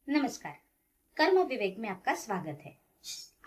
नमस्कार। कर्म विवेक में आपका स्वागत है।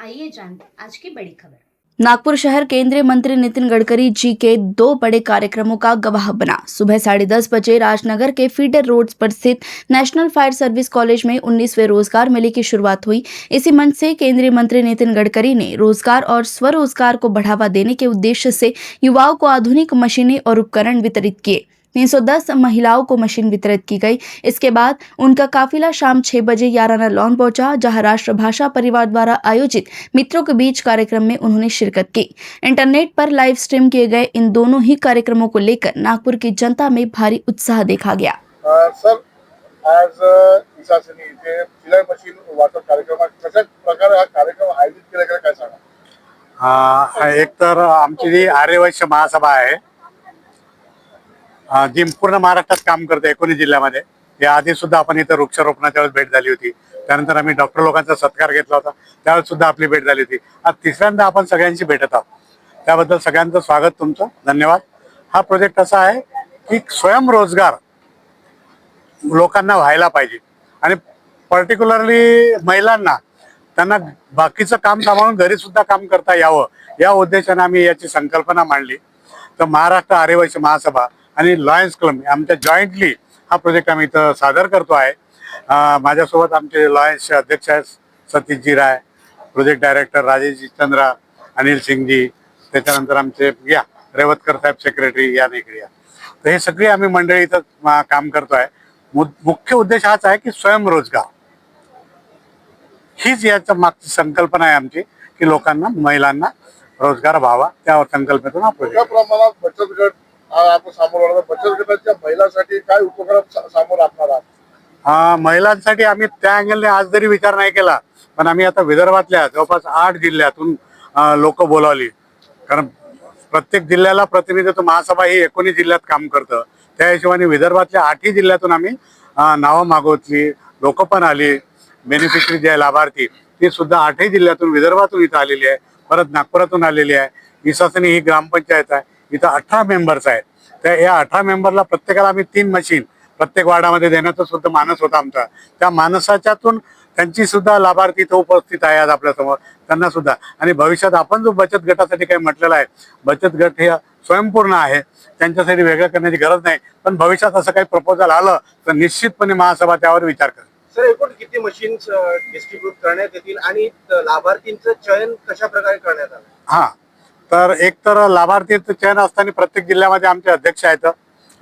आइए जानते आज की बड़ी खबर। नागपुर शहर केंद्रीय मंत्री नितिन गडकरी जी के 2 बड़े कार्यक्रमों का गवाह बना। सुबह 10:30 बजे राजनगर के फीडर रोड पर स्थित नेशनल फायर सर्विस कॉलेज में 19वें रोजगार मेले की शुरुआत हुई। इसी मंच से केंद्रीय मंत्री नितिन गडकरी ने रोजगार और स्वरोजगार को बढ़ावा देने के उद्देश्य से युवाओं को आधुनिक मशीनें और उपकरण वितरित किए। 310 महिलाओं को मशीन वितरित की गई। इसके बाद उनका काफिला शाम 6 बजे याराना लॉन पहुंचा, जहां राष्ट्रभाषा परिवार द्वारा आयोजित मित्रों के बीच कार्यक्रम में उन्होंने शिरकत की। इंटरनेट पर लाइव स्ट्रीम किए गए इन दोनों ही कार्यक्रमों को लेकर नागपुर की जनता में भारी उत्साह देखा गया। सर, आज इसासनी इथे सिलाई मशीन वाटप कार्यक्रमात कशा प्रकारे हा कार्यक्रम आयोजित केला गेला काय सांगा? एक तर आमची जी आर्यवैश्य महासभा आहे, जी पूर्ण महाराष्ट्रात काम करते 19 जिल्ह्यामध्ये. या आधी सुद्धा आपण इथं वृक्षारोपणाच्या वेळेस भेट झाली होती. त्यानंतर आम्ही डॉक्टर लोकांचा सत्कार घेतला होता, त्यावेळेस सुद्धा आपली भेट झाली होती. आज तिसऱ्यांदा आपण सगळ्यांशी भेटत आहोत. त्याबद्दल सगळ्यांचं स्वागत, तुमचं धन्यवाद. हा प्रोजेक्ट असा आहे की स्वयंरोजगार लोकांना व्हायला पाहिजे आणि पर्टिक्युलरली महिलांना त्यांना बाकीचं काम सांभाळून घरी सुद्धा काम करता यावं, या उद्देशाने आम्ही याची संकल्पना मांडली. तर महाराष्ट्र आर्यवैश्य महासभा आणि लॉयन्स क्लब आमच्या जॉईंटली हा प्रोजेक्ट आम्ही इथं सादर करतो आहे. माझ्यासोबत आमचे लॉयन्सचे अध्यक्ष आहेत सतीशजी राय, प्रोजेक्ट डायरेक्टर राजेशजी चंद्रा, अनिल सिंगजी, त्याच्यानंतर आमचे रेवतकर साहेब सेक्रेटरी या इकडे या. तर हे सगळे आम्ही मंडळी इथं काम करतो आहे. मुख्य उद्देश हाच आहे की स्वयंरोजगार हीच याच्या मागची संकल्पना आहे आमची, की लोकांना महिलांना रोजगार व्हावा, त्या संकल्पनेतून आपण मोठ्या प्रमाणात बचत गट आपण सामोरं आलो. बचत गटाच्या महिलांसाठी काय उपक्रम सामोरं आणणार आहात? महिलांसाठी आम्ही त्या अँगलने आज जरी विचार नाही केला, पण आम्ही आता विदर्भातल्या जवळपास 8 जिल्ह्यातून लोक बोलावली. कारण प्रत्येक जिल्ह्याला प्रतिनिधित्व महासभा ही 19 जिल्ह्यात काम करतं. त्या हिशोबाने विदर्भातल्या 8ही जिल्ह्यातून आम्ही नावं मागवली. लोक पण आली, बेनिफिशरी जे आहे लाभार्थी ती सुद्धा 8ही जिल्ह्यातून विदर्भातून इथं आलेली आहे. परत नागपुरातून आलेली आहे. इसासनी ही ग्रामपंचायत आहे, इथं 18 मेंबर्स आहेत. त्या या 18 मेंबरला प्रत्येकाला आम्ही 3 मशीन प्रत्येक वार्डामध्ये देण्याचा सुद्धा मानस होता आमचा. त्या मानसाच्यातून त्यांची सुद्धा लाभार्थी इथं उपस्थित आहे आज आपल्यासमोर, त्यांना सुद्धा. आणि भविष्यात आपण जो बचत गटासाठी काही म्हटलेलं आहे, बचत गट हे स्वयंपूर्ण आहे, त्यांच्यासाठी वेगळं करण्याची गरज नाही. पण भविष्यात असं काही प्रपोजल आलं तर निश्चितपणे महासभा त्यावर विचार करेल. सर, एकूण किती मशीन्स डिस्ट्रीब्यूट करण्यात येतील आणि लाभार्थींचं चयन कशा प्रकारे करण्यात आलं? तर एक तर लाभार्थीचं चयन असताना प्रत्येक जिल्ह्यामध्ये आमचे अध्यक्ष आहेत,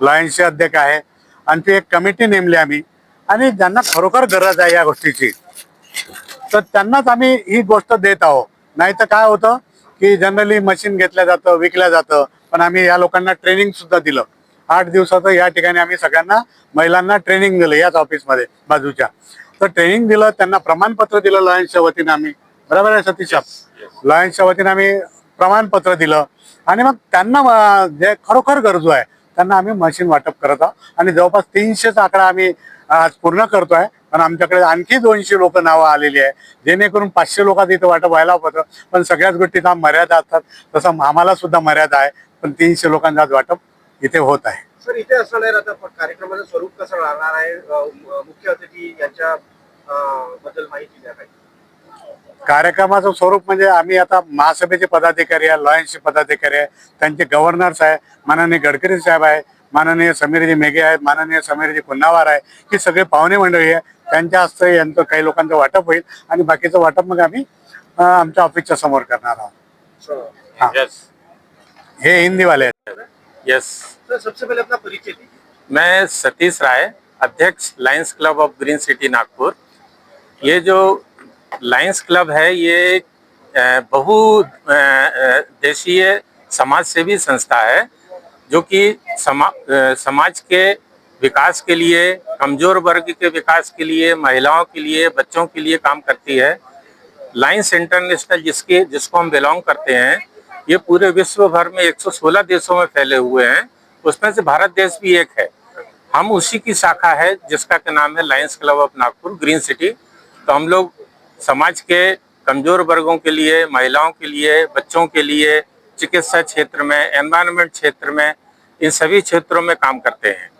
लॉयन्सचे अध्यक्ष आहे, आणि ती एक कमिटी नेमली आम्ही. आणि ज्यांना खरोखर गरज आहे या गोष्टीची तर त्यांनाच आम्ही ही गोष्ट देत आहोत. नाही तर काय होतं की जनरली मशीन घेतलं जातं, विकल्या जातं. पण आम्ही या लोकांना ट्रेनिंग सुद्धा दिलं. 8 दिवसाचं या ठिकाणी आम्ही सगळ्यांना महिलांना ट्रेनिंग दिलं याच ऑफिसमध्ये बाजूच्या. तर ट्रेनिंग दिलं, त्यांना प्रमाणपत्र दिलं लॉयन्सच्या वतीने आम्ही. बरोबर आहे सतीश? लॉयन्सच्या वतीने आम्ही प्रमाणपत्र दिलं आणि मग त्यांना जे खरोखर गरजू आहे त्यांना आम्ही मशीन वाटप करत आहोत. आणि जवळपास 300चा आकडा आम्ही आज पूर्ण करतोय. पण आमच्याकडे आणखी 200 लोक नावं आलेली आहे, जेणेकरून 500 लोकांचं इथं वाटप व्हायला होतं. पण सगळ्याच गोष्टीचा मर्यादा असतात, तसं आम्हाला सुद्धा मर्यादा आहे. पण 300 लोकांचं आज वाटप इथे होत आहे. सर, इथे असणार आता कार्यक्रमाचं स्वरूप कसं राहणार आहे? मुख्य अतिथी यांच्या बद्दल माहिती द्या. कार्यक्रमाचं स्वरूप म्हणजे आम्ही आता महासभेचे पदाधिकारी आहे, लॉयन्सचे पदाधिकारी आहे, त्यांचे गव्हर्नर्स आहे, माननीय गडकरी साहेब आहे, माननीय समीरजी मेघे आहेत, माननीय समीरजी कुन्नावार आहे, ही सगळे पाहुणे मंडळी आहे. त्यांच्या हस्ते यांचं काही लोकांचं वाटप होईल आणि बाकीचं वाटप मग आम्ही आमच्या ऑफिसच्या समोर करणार आहोत. हे हिंदी वाले आहेत. यस सर, सबसे पहले अपना परिचय दीजिए. मैं सतीश राय, अध्यक्ष Lions club of green city Nagpur. ये जो लायंस क्लब है ये बहुदेशीय समाज सेवी संस्था है, जो कि समाज के विकास के लिए, कमजोर वर्ग के विकास के लिए, महिलाओं के लिए, बच्चों के लिए काम करती है. लायंस इंटरनेशनल जिसको हम बिलोंग करते हैं, ये पूरे विश्व भर में 116 देशों में फैले हुए हैं. उसमें से भारत देश भी एक है. हम उसी की शाखा है जिसका क्या नाम है Lions club of Nagpur green city. तो हम लोग समाज के कमजोर वर्गों के लिए, महिलाओं के लिए, बच्चों के लिए, चिकित्सा क्षेत्र में, एनवायरनमेंट क्षेत्र में, इन सभी क्षेत्रों में काम करते हैं.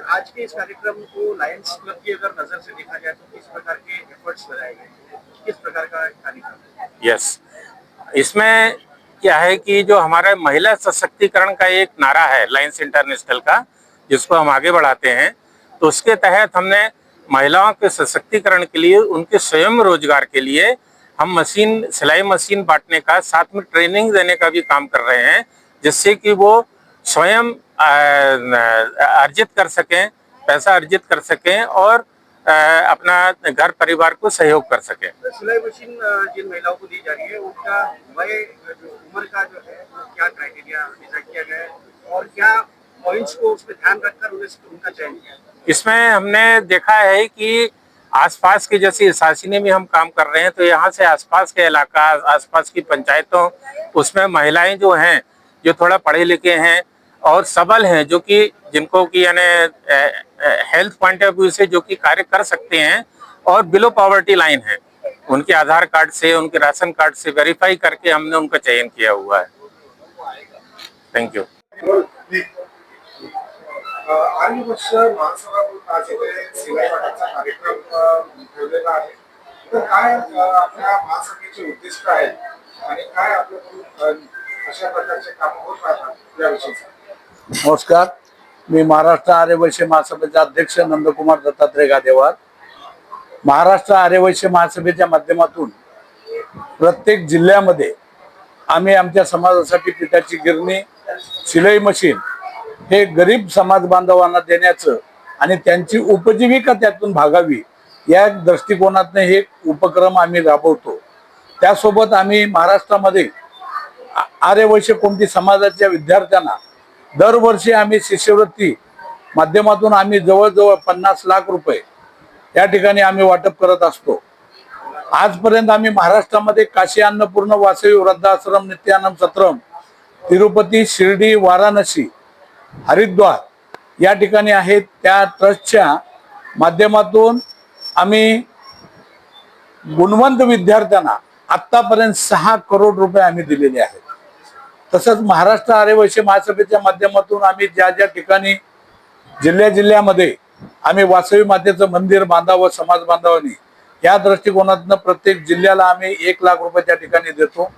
आज के इस कार्यक्रम को लायंस क्लब की अगर नजर से देखा जाए तो किस प्रकार के एफर्ट्स लगाए गए, किस प्रकार का कार्यक्रम? यस, इसमें क्या है कि जो हमारा महिला सशक्तिकरण का एक नारा है लायंस इंटरनेशनल का, जिसको हम आगे बढ़ाते हैं, तो उसके तहत हमने महिलाओं के सशक्तिकरण के लिए, उनके स्वयं रोजगार के लिए हम मशीन, सिलाई मशीन बांटने का, साथ में ट्रेनिंग देने का भी काम कर रहे हैं, जिससे कि वो स्वयं अर्जित कर सकें, पैसा अर्जित कर सकें और अपना घर परिवार को सहयोग कर सकें। सिलाई मशीन जिन महिलाओं को दी जा रही है उनका वय, जो उम्र का जो है वो क्या क्राइटेरिया डिसाइड किया गया है और क्या पॉइंट्स को उस पर ध्यान रखकर उनका चयन किया? इसमें हमने देखा है कि आसपास के, जैसे सासिनी में हम काम कर रहे हैं, तो यहाँ से आसपास के इलाका, आसपास की पंचायतों, उसमें महिलाएं जो हैं, जो थोड़ा पढ़े लिखे हैं और सबल हैं, जो कि जिनको कि यानी हेल्थ पॉइंट ऑफ व्यू से जो कि कार्य कर सकते हैं और बिलो पॉवर्टी लाइन है, उनके आधार कार्ड से, उनके राशन कार्ड से वेरीफाई करके हमने उनका चयन किया हुआ है। Thank you. आणि वर्ष महासभा आज इथे सिलाई वाटपचा कार्यक्रम ठेवलेला आहे, तर काय आपल्या महासभेचे उद्दिष्ट आहे आणि काय आपल्याकडून अशा प्रकारचे काम होत राहतात याविषयी? नमस्कार, मी महाराष्ट्र आर्यवैश्य महासभेचे अध्यक्ष नंदकुमार दत्तात्रय गादेवार. महाराष्ट्र आर्यवैश्य महासभेच्या माध्यमातून प्रत्येक जिल्ह्यामध्ये आम्ही आमच्या समाजासाठी पिठाची गिरणी, शिलाई मशीन हे गरीब समाज बांधवांना देण्याचं आणि त्यांची उपजीविका त्यातून भागावी या दृष्टिकोनातून हे उपक्रम आम्ही राबवतो. त्यासोबत आम्ही महाराष्ट्रामध्ये आर्यवैश्य कोणती समाजाच्या विद्यार्थ्यांना दरवर्षी आम्ही शिष्यवृत्ती माध्यमातून आम्ही जवळजवळ 50 लाख रुपये या ठिकाणी आम्ही वाटप करत असतो. आजपर्यंत आम्ही महाराष्ट्रामध्ये काशी अन्नपूर्ण वासवी वृद्धाश्रम नित्यानंद सत्रम, तिरुपती, शिर्डी, वाराणसी, हरिद्वार या ठिकाणी आहेत. त्या ट्रस्टच्या माध्यमातून आम्ही गुणवंत विद्यार्थ्यांना आतापर्यंत 6 करोड रुपये आम्ही दिलेले आहेत. तसंच महाराष्ट्र आर्यवैश्य महासभेच्या माध्यमातून आम्ही ज्या ज्या ठिकाणी जिल्ह्यामध्ये आम्ही वासवी मातेचं मंदिर बांधावं समाज बांधवांनी, या दृष्टिकोनातून प्रत्येक जिल्ह्याला आम्ही 1 लाख रुपये त्या ठिकाणी देतो.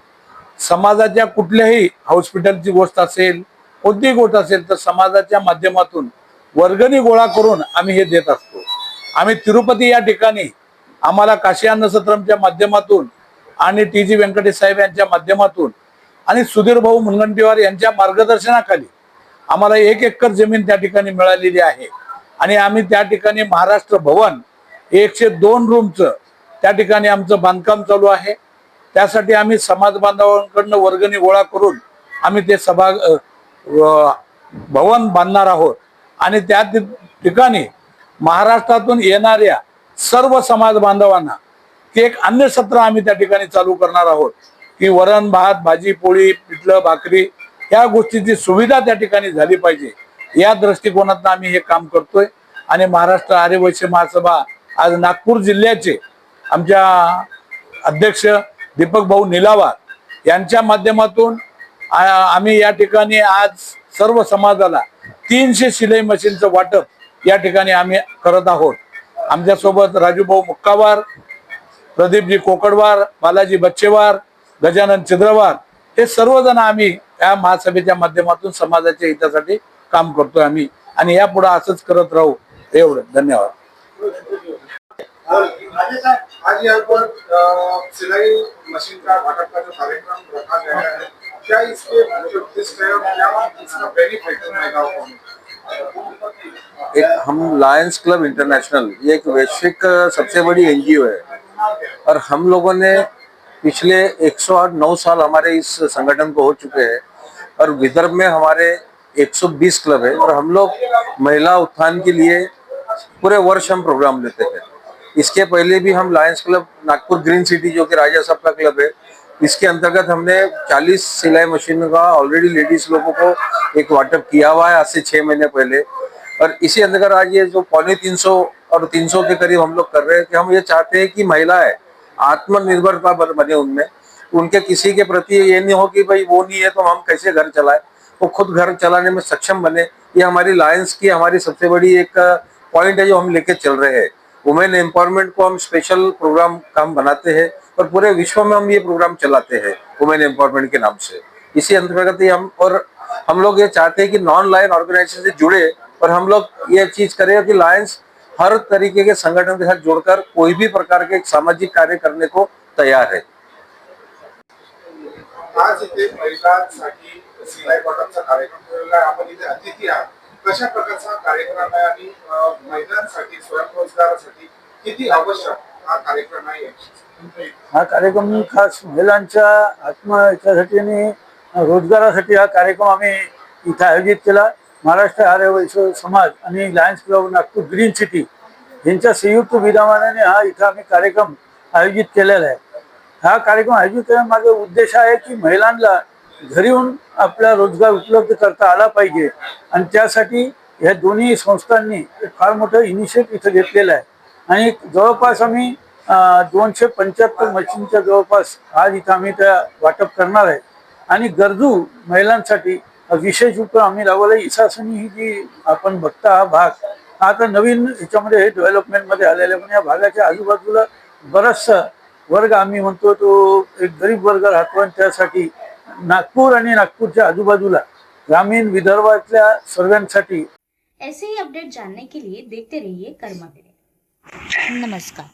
समाजाच्या कुठल्याही हॉस्पिटलची गोष्ट असेल, कोणतीही गोष्ट असेल, तर समाजाच्या माध्यमातून वर्गणी गोळा करून आम्ही हे देत असतो. आम्ही तिरुपती या ठिकाणी आम्हाला काशी अन्नसत्रमच्या माध्यमातून आणि TG व्यंकटेश साहेब यांच्या माध्यमातून आणि सुधीर भाऊ मुनगंटीवार यांच्या मार्गदर्शनाखाली आम्हाला 1 एकर जमीन त्या ठिकाणी मिळालेली आहे आणि आम्ही त्या ठिकाणी महाराष्ट्र भवन 102 रूमचं त्या ठिकाणी आमचं बांधकाम चालू आहे. त्यासाठी आम्ही समाज बांधवांकडून वर्गणी गोळा करून आम्ही ते भवन बांधणार आहोत आणि त्या ठिकाणी महाराष्ट्रातून येणाऱ्या सर्व समाज बांधवांना एक अन्न सत्र आम्ही त्या ठिकाणी चालू करणार आहोत की वरण भात, भाजी पोळी, पिठलं भाकरी या गोष्टीची सुविधा त्या ठिकाणी झाली पाहिजे. या दृष्टिकोनातून आम्ही हे काम करतोय आणि महाराष्ट्र आर्यवैश्य महासभा आज नागपूर जिल्ह्याचे आमच्या अध्यक्ष दीपक भाऊ निलावार यांच्या माध्यमातून आम्ही या ठिकाणी आज सर्व समाजाला 300 शिलाई मशीनचं वाटप या ठिकाणी आम्ही करत आहोत. आमच्या सोबत राजूभाऊ मुक्कावार, प्रदीपजी कोकडवार, बालाजी बच्चेवार, गजानन चिद्रवार हे सर्वजण आम्ही या महासभेच्या माध्यमातून समाजाच्या हितासाठी काम करतोय आम्ही आणि यापुढे असंच करत राहू. एवढं, धन्यवाद. आज यहाँ पर सिलाई मशीन का वाटप का जो कार्यक्रम रखा गया है, क्या इसके मुख्य उद्देश्य है और क्या इसका बेनिफिट रहेगा? एक हम लायंस क्लब इंटरनेशनल, ये एक वैश्विक सबसे बड़ी NGO है और हम लोगों ने पिछले 109 साल हमारे इस संगठन को हो चुके हैं और विदर्भ में हमारे 120 क्लब है और हम लोग महिला उत्थान के लिए पूरे वर्ष हम प्रोग्राम लेते हैं. इसके पहले भी हम Lions Club Nagpur green city, जो कि राजा साहब का क्लब है, इसके अंतर्गत हमने 40 सिलाई मशीन का ऑलरेडी लेडीज लोगों को एक वाटअप किया हुआ है आज से 6 महीने पहले. और इसी अंतर्गत आज ये जो 350 और 300 के करीब हम लोग कर रहे हैं कि हम ये चाहते हैं कि महिलाएं आत्मनिर्भरता बने उनमें, उनके किसी के प्रति ये नहीं हो कि भाई वो नहीं है तो हम कैसे घर चलाएं, वो खुद घर चलाने में सक्षम बने ये हमारी लायंस की हमारी सबसे बड़ी एक पॉइंट है जो हम लेके चल रहे हैं। वुमेन एम्पावरमेंट को हम स्पेशल प्रोग्राम काम बनाते हैं और पूरे विश्व में हम ये प्रोग्राम चलाते हैं वुमेन एम्पावरमेंट के नाम से। इसी अंतर्गत ही हम लोग ये चाहते हैं कि नॉन लायन ऑर्गेनाइजेशन से जुड़े और हम लोग ये चीज करें कि लायंस हर तरीके के संगठन के साथ जुड़कर कोई भी प्रकार के सामाजिक कार्य करने को तैयार है। आज इथे महिलांसाठी सिलाई बॉटमचा कार्यक्रम ठेवलेला आहे. आपण इथे अतिथी आहात. कशा प्रकारचा कार्यक्रम आहे आणि महिलांसाठी स्वयंरोजगारासाठी किती आवश्यक हा कार्यक्रम आहे? हा कार्यक्रम खास महिलांच्या आत्महत्यासाठी आणि रोजगारासाठी हा कार्यक्रम आम्ही इथं आयोजित केला. महाराष्ट्र आर्यवैश्य समाज आणि Lions Club Nagpur Green City यांच्या संयुक्त विद्यमानाने हा इथं आम्ही कार्यक्रम आयोजित केलेला आहे. हा कार्यक्रम आयोजित करण्यामागे उद्देश आहे की महिलांना घरी येऊन आपला रोजगार उपलब्ध करता आला पाहिजे आणि त्यासाठी ह्या दोन्ही संस्थांनी फार मोठं इनिशिएटिव्ह इथं घेतलेलं आहे आणि जवळपास आम्ही 275 मशीनच्या जवळपास आज इथं आम्ही त्या वाटप करणार आहे आणि गरजू महिलांसाठी विशेष उपक्रम आम्ही राबवला. ईशासनी ही जी आपण बघता हा भाग आता नवीन ह्याच्यामध्ये हे डेव्हलपमेंटमध्ये आलेला आहे, पण या भागाच्या आजूबाजूला बराचसा वर्ग आम्ही म्हणतो तो एक गरीब वर्ग राहतो आणि त्यासाठी नागपूर आणि नागपूरच्या आजूबाजूला ग्रामीण विदर्भातल्या सर्वांसाठी ऐसे ही अपडेट जानने के लिए देखते रहिए कर्मा विवेक. नमस्कार.